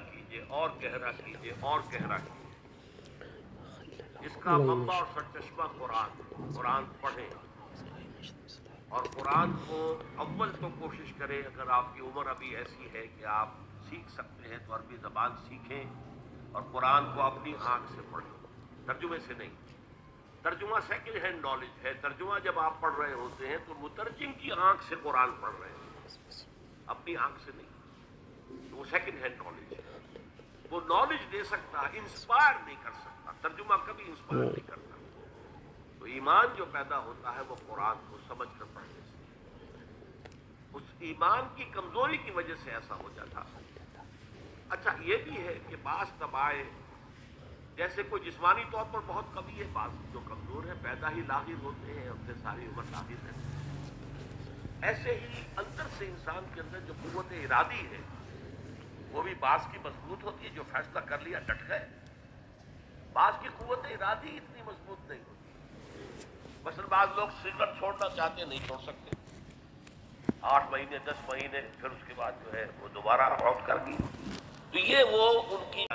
کیجیے اور گہرا کیجیے اور گہرا کیجیے۔ اس کا منبع اور سرچشمہ قرآن پڑھیں، اور قرآن کو اول تو کوشش کریں، اگر آپ کی عمر ابھی ایسی ہے کہ آپ سیکھ سکتے ہیں تو عربی زبان سیکھیں اور قرآن کو اپنی آنکھ سے پڑھیں، ترجمے سے نہیں۔ ترجمہ سیکنڈ ہینڈ نالج ہے، ترجمہ جب آپ پڑھ رہے ہوتے ہیں تو مترجم کی آنکھ سے قرآن پڑھ رہے ہیں، اپنی آنکھ سے نہیں، تو وہ سیکنڈ ہینڈ نالج ہے۔ وہ نالج دے سکتا ہے، انسپائر نہیں کر سکتا، ترجمہ کبھی انسپائر نہیں کرتا۔ تو ایمان جو پیدا ہوتا ہے وہ قرآن کو سمجھ کر پڑھنے سے، اس ایمان کی کمزوری کی وجہ سے ایسا ہو جاتا۔ اچھا یہ بھی ہے کہ بعض طبائع، جیسے کوئی جسمانی طور پر بہت قوی ہے، بعض جو کمزور ہے پیدا ہی لاغر ہوتے ہیں اور پھر ساری عمر لاغر رہتے ہیں، ایسے ہی اندر سے انسان کے اندر جو قوت ارادی ہے وہ بھی بعض کی مضبوط ہوتی ہے، جو فیصلہ کر لیا ڈٹ گئے۔ بعض کی قوت ارادی اتنی مضبوط نہیں ہوتی، مثلا بعض لوگ سگریٹ چھوڑنا چاہتے ہیں، نہیں چھوڑ سکتے، 8 مہینے 10 مہینے، پھر اس کے بعد جو ہے وہ دوبارہ عود کر دی، تو یہ وہ ان کی